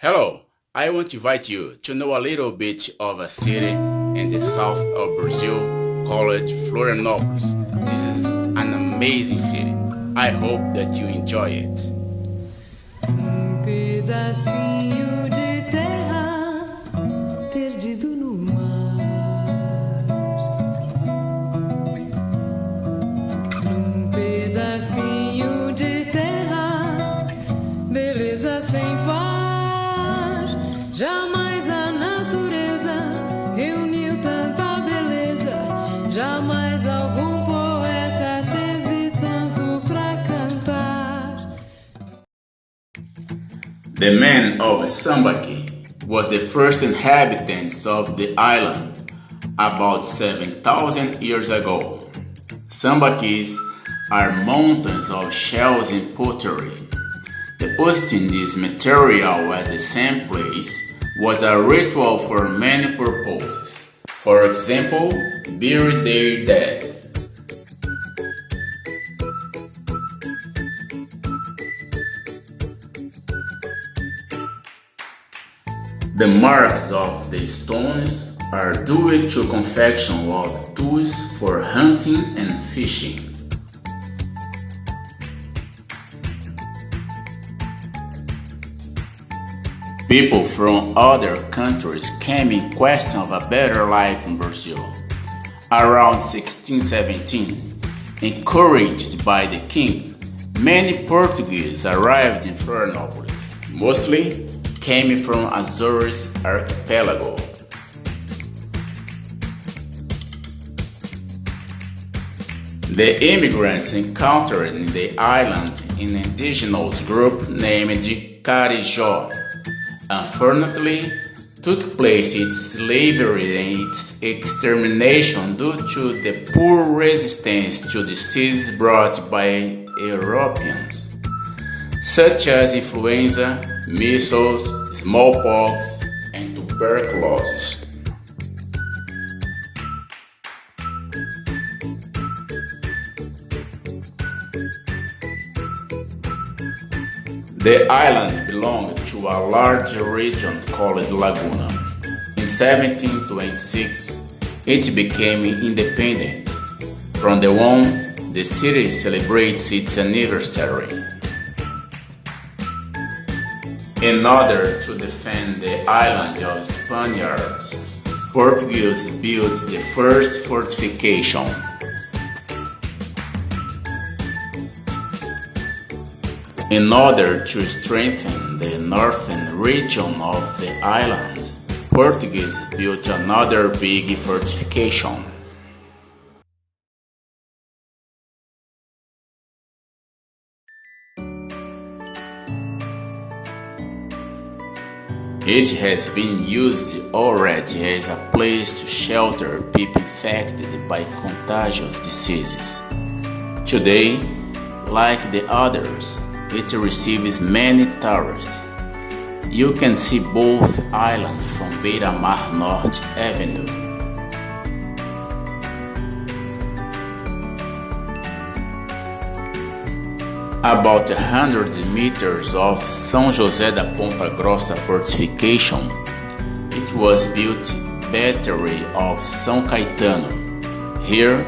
Hello, I want to invite you to know a little bit of a city in the south of Brazil called Florianópolis. This is an amazing city. I hope that you enjoy it. Pedacinho de terra perdido no mar. Pedacinho de terra, beleza sem par. Jamais a natureza reuniu tanta beleza. Jamais algum poeta teve tanto pra cantar. The man of Sambaqui was the first inhabitants of the island about 7,000 years ago. Sambaquis are mountains of shells and pottery. Depositing this material at the same place was a ritual for many purposes. For example, bury their dead. The marks of the stones are due to confection of tools for hunting and fishing. People from other countries came in quest of a better life in Brazil. Around 1617, encouraged by the king, many Portuguese arrived in Florianópolis, mostly came from Azores archipelago. The immigrants encountered in the island an indigenous group named Caixa. Unfortunately, took place its slavery and its extermination due to the poor resistance to diseases brought by Europeans, such as influenza, measles, smallpox, and tuberculosis. The island belonged to a large region called Laguna. In 1726, it became independent. From then on, the city celebrates its anniversary. In order to defend the island of Spaniards, Portuguese built the first fortification. In order to strengthen the northern region of the island, Portuguese built another big fortification. It has been used already as a place to shelter people infected by contagious diseases. Today, like the others, it receives many tourists. You can see both islands from Beira Mar Norte Avenue. About 100 meters of São José da Ponta Grossa fortification, it was built battery of São Caetano. Here,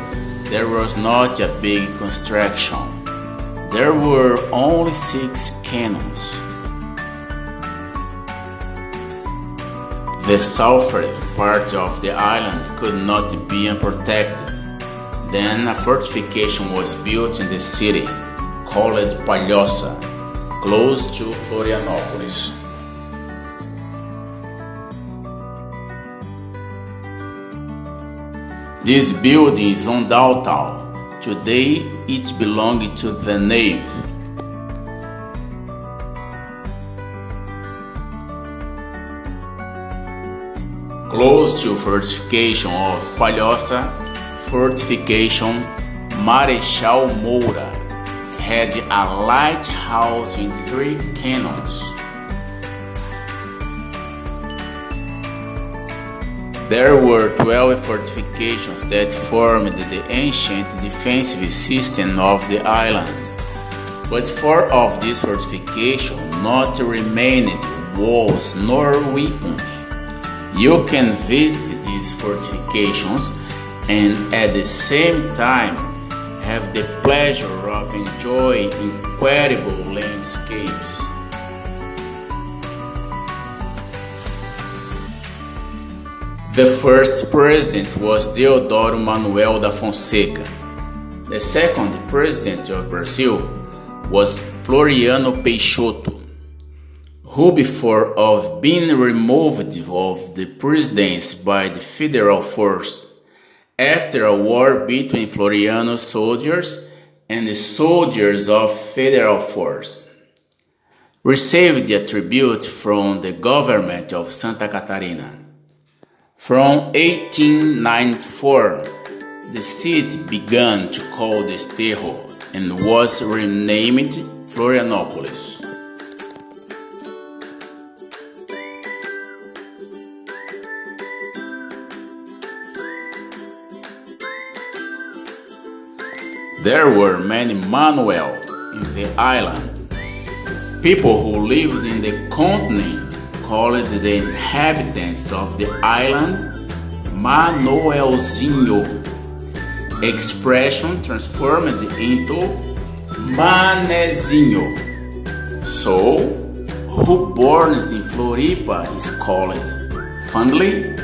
there was not a big construction. There were only 6 cannons. The southern part of the island could not be unprotected. Then a fortification was built in the city, called Palhoça, close to Florianópolis. This building is on downtown. Today, it belongs to the Navy. Close to fortification of Palhoça, fortification Marechal Moura had a lighthouse with 3 cannons. There were 12 fortifications that formed the ancient defensive system of the island, but 4 of these fortifications not remained walls nor weapons. You can visit these fortifications and at the same time have the pleasure of enjoying incredible landscapes. The first president was Deodoro Manuel da Fonseca. The second president of Brazil was Floriano Peixoto, who before of being removed of the presidency by the federal force after a war between Floriano soldiers and the soldiers of federal force, received the tribute from the government of Santa Catarina. From 1894, the city began to call the Desterro and was renamed Florianópolis. There were many Manuel in the island. People who lived in the continent called the inhabitants of the island Manuelzinho, expression transformed into Manezinho. So, who born in Floripa is called fondly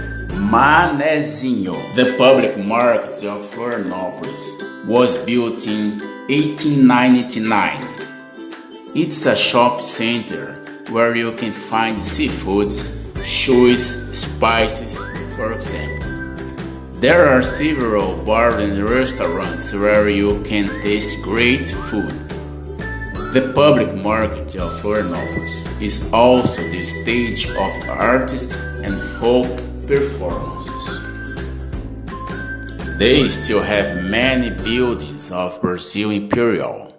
Manezinho. The public market of Florianópolis was built in 1899. It's a shop center where you can find seafoods, shoes, spices, for example. There are several bars and restaurants where you can taste great food. The public market of Florianópolis is also the stage of artists and folk performances. They still have many buildings of Brazil Imperial,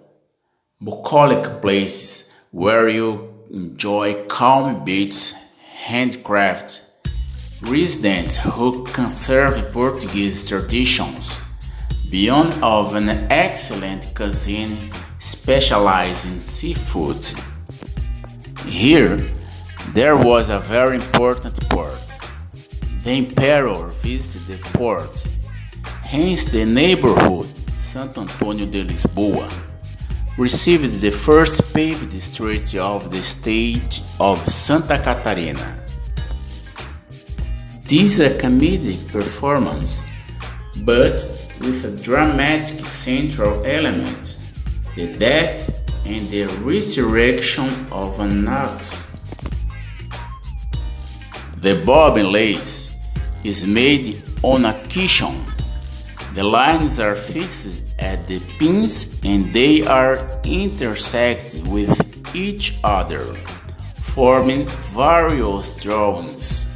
bucolic places where you enjoy calm beaches, handcraft, residents who conserve Portuguese traditions, beyond of an excellent cuisine specialized in seafood. Here, there was a very important port. The emperor visited the port, hence the neighborhood, Santo Antônio de Lisboa, received the first paved street of the state of Santa Catarina. This is a comedic performance, but with a dramatic central element, the death and the resurrection of an ox. The bobbin lace is made on a cushion. The lines are fixed at the pins and they are intersected with each other, forming various drawings.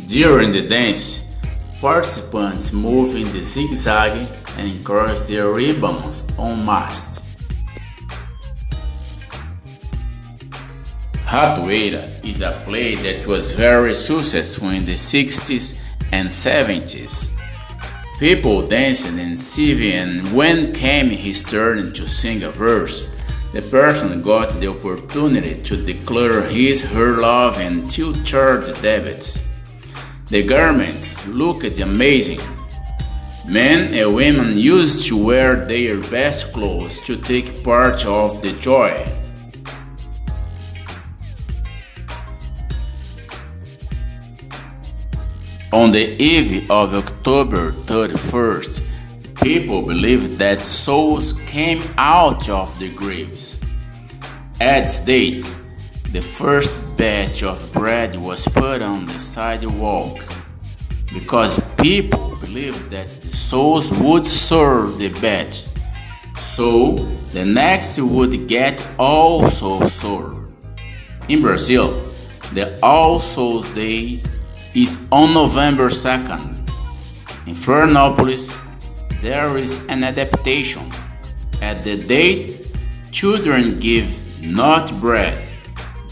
During the dance, participants move in the zigzag and cross their ribbons on mast. Ratoeira is a play that was very successful in the 60s and 70s. People danced and singing, and when came his turn to sing a verse, the person got the opportunity to declare her love and to charge debits. The garments looked amazing. Men and women used to wear their best clothes to take part of the joy. On the eve of October 31st, people believed that souls came out of the graves. At this date, the first batch of bread was put on the sidewalk because people believed that the souls would serve the batch, so the next would get also served. In Brazil, the All Souls Day is on November 2nd. In Florianópolis, there is an adaptation. At the date, children give not bread,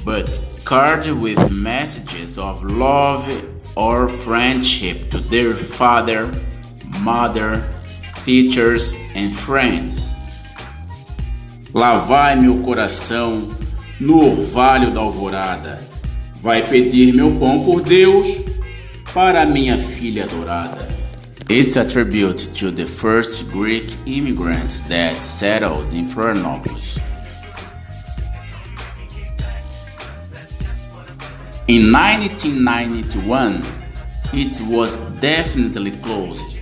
but cards with messages of love or friendship to their father, mother, teachers, and friends. Lá vai meu coração no orvalho da alvorada, vai pedir meu pão por Deus para minha filha adorada. It's a tribute to the first Greek immigrants that settled in Florianópolis. In 1991, it was definitely closed.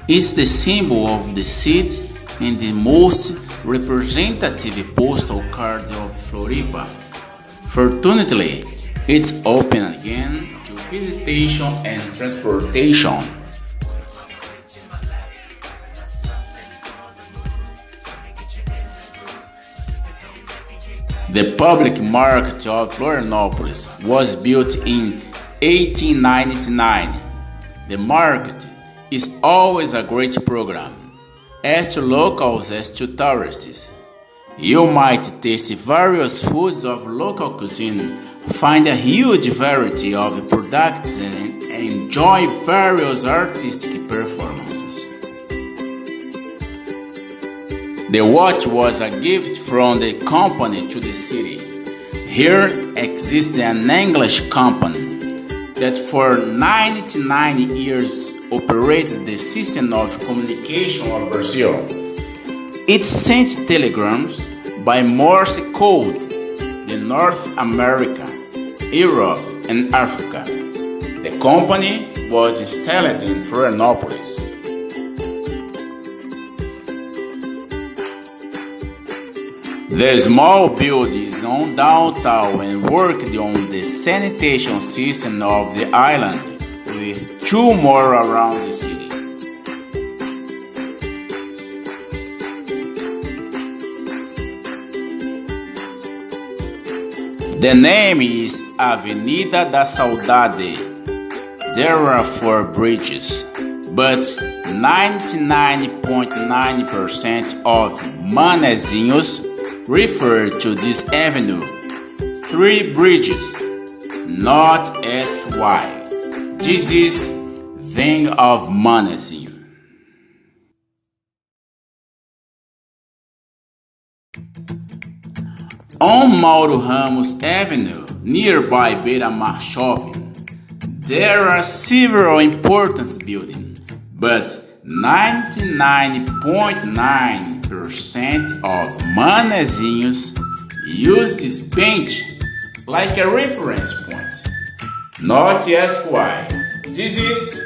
It's the symbol of the city and the most representative postal card of Floripa. Fortunately, it's open again to visitation and transportation. The public market of Florianópolis was built in 1899. The market is always a great program, as to locals as to tourists. You might taste various foods of local cuisine, find a huge variety of products and enjoy various artistic performances. The watch was a gift from the company to the city. Here exists an English company that for 99 years operates the system of communication of Brazil. It sent telegrams by Morse code in North America, Europe, and Africa. The company was installed in Florianópolis. The small buildings on downtown and worked on the sanitation system of the island, with 2 more around the city. The name is Avenida da Saudade. There are 4 bridges, but 99.9% of Manezinhos refer to this avenue. 3 bridges, not ask why. This is thing of Manezinho. On Mauro Ramos Avenue, nearby Beira-Mar Shopping, there are several important buildings, but 99.9% of Manezinhos use this bench like a reference point. Not ask why. This is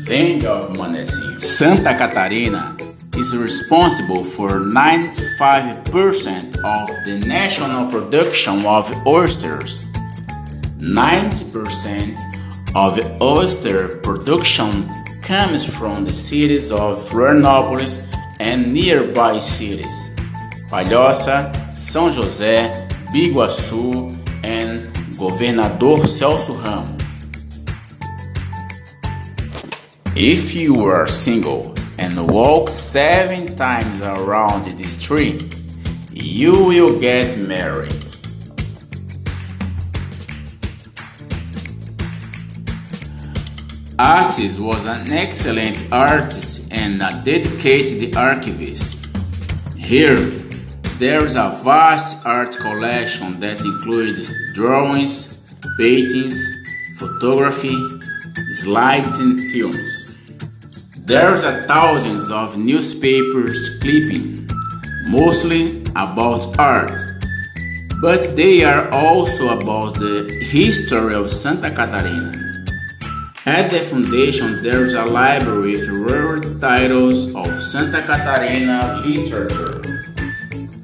thing of Manezinho. Santa Catarina is responsible for 95% of the national production of oysters. 90% of the oyster production comes from the cities of Florianópolis and nearby cities, Palhoça, São José, Biguaçu, and Governador Celso Ramos. If you are single and walk 7 times around this tree, you will get married. Assis was an excellent artist and a dedicated archivist. Here, there is a vast art collection that includes drawings, paintings, photography, slides, and films. There are thousands of newspapers clipping, mostly about art, but they are also about the history of Santa Catarina. At the foundation, there is a library with rare titles of Santa Catarina literature.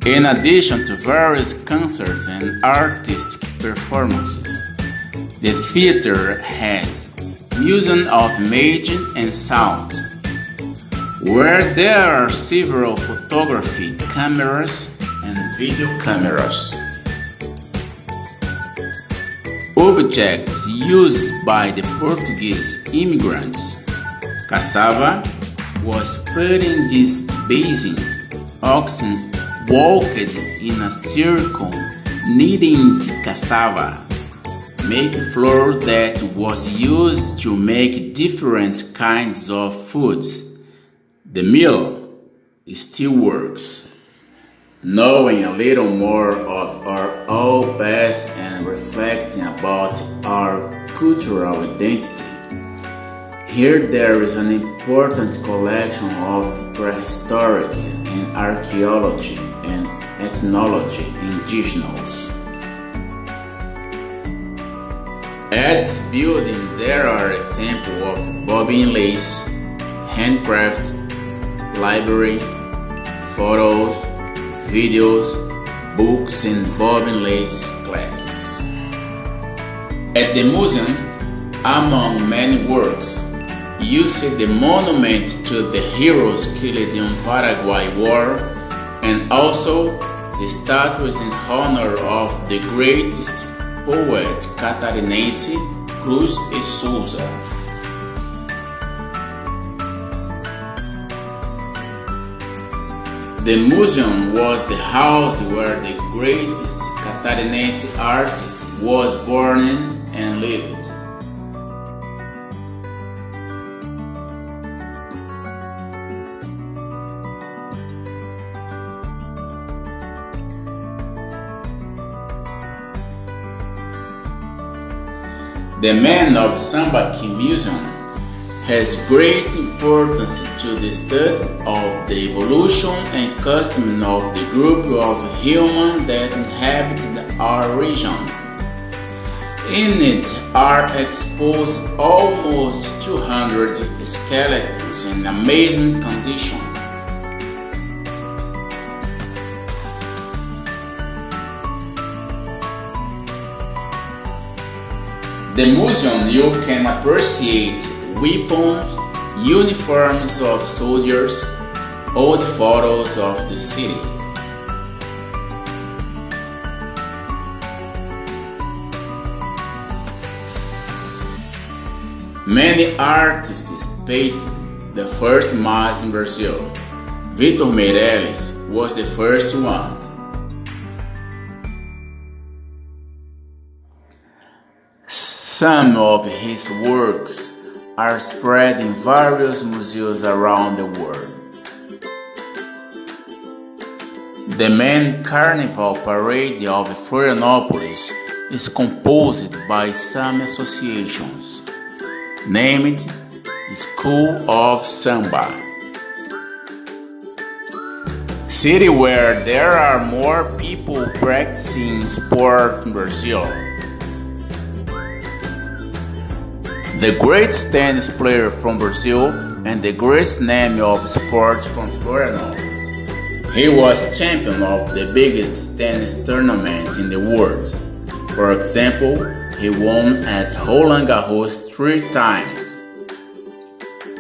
In addition to various concerts and artistic performances, the theater has Museum of Imaging and Sound, where there are several photography cameras and video cameras. Objects used by the Portuguese immigrants. Cassava was put in this basin. Oxen walked in a circle kneading cassava, make flour that was used to make different kinds of foods. The mill still works. knowing a little more of our own past and reflecting about our cultural identity. Here there is an important collection of prehistoric and archaeology and ethnology indigenous. At this building there are examples of bobbin lace, handcraft, library, photos, videos, books and bobbin lace classes. At the museum, among many works, you see the monument to the heroes killed in Paraguay War and also the statues in honor of the greatest poet catarinense Cruz e Souza. The museum was the house where the greatest catarinense artist was born and lived. The Man of Sambaqui Museum has great importance to the study of the evolution and custom of the group of humans that inhabit our region. In it are exposed almost 200 skeletons in amazing condition. The museum you can appreciate weapons, uniforms of soldiers, old photos of the city. Many artists painted the first mass in Brazil. Vitor Meirelles was the first one. Some of his works are spread in various museums around the world. The main carnival parade of Florianópolis is composed by some associations, named School of Samba. City where there are more people practicing sport in Brazil. The greatest tennis player from Brazil and the greatest name of sport from Florianópolis. He was champion of the biggest tennis tournament in the world. For example, he won at Roland Garros 3 times.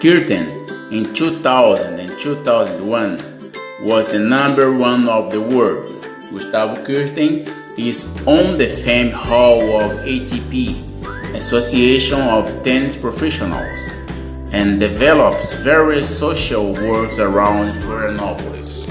Kirten in 2000 and 2001 was the number 1 of the world. Gustavo Kirten is on the famed hall of ATP, Association of Tennis Professionals, and develops various social works around Florianópolis.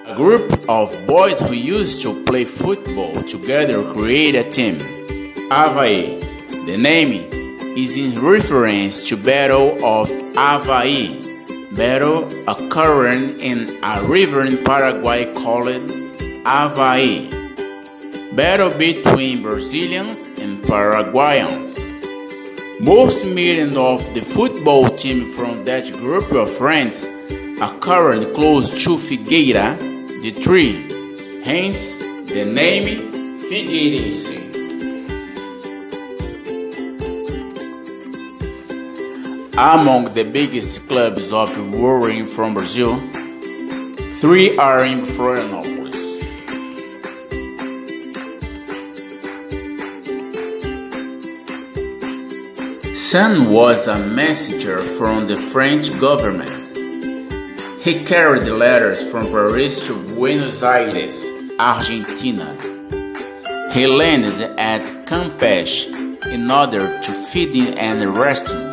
A group of boys who used to play football together create a team. Havaí. The name is in reference to Battle of Havaí, battle occurring in a river in Paraguay called Havaí. Battle between Brazilians and Paraguayans. Most meetings of the football team from that group of friends occurred close to Figueira, the tree, hence the name Figueirense. Among the biggest clubs of rowing from Brazil, 3 are in Florianópolis. Son was a messenger from the French government. He carried letters from Paris to Buenos Aires, Argentina. He landed at Campeche in order to feed and rest him.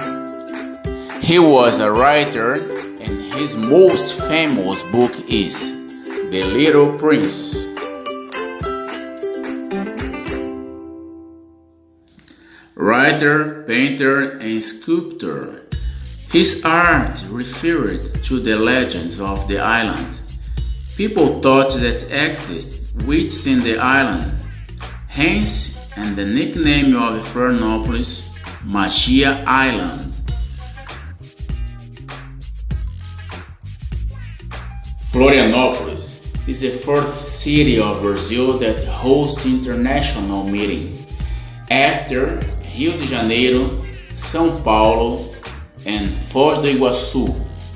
He was a writer, and his most famous book is The Little Prince. Writer, painter, and sculptor. His art referred to the legends of the island. People thought that existed witches in the island, hence and the nickname of Florianópolis, Magia Island. Florianópolis is the fourth city of Brazil that hosts international meetings, after Rio de Janeiro, São Paulo, and Foz do Iguaçu.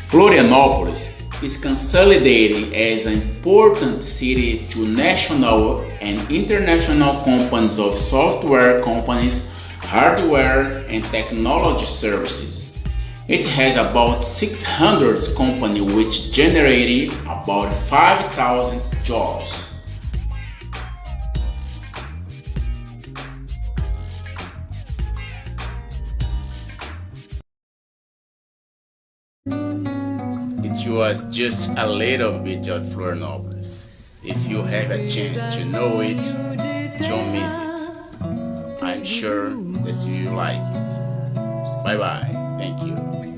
Florianópolis is consolidated as an important city to national and international companies of software companies, hardware, and technology services. It has about 600 companies which generated about 5,000 jobs. It was just a little bit of Florianópolis. If you have a chance to know it, don't miss it. I'm sure that you like it. Bye bye. Thank you.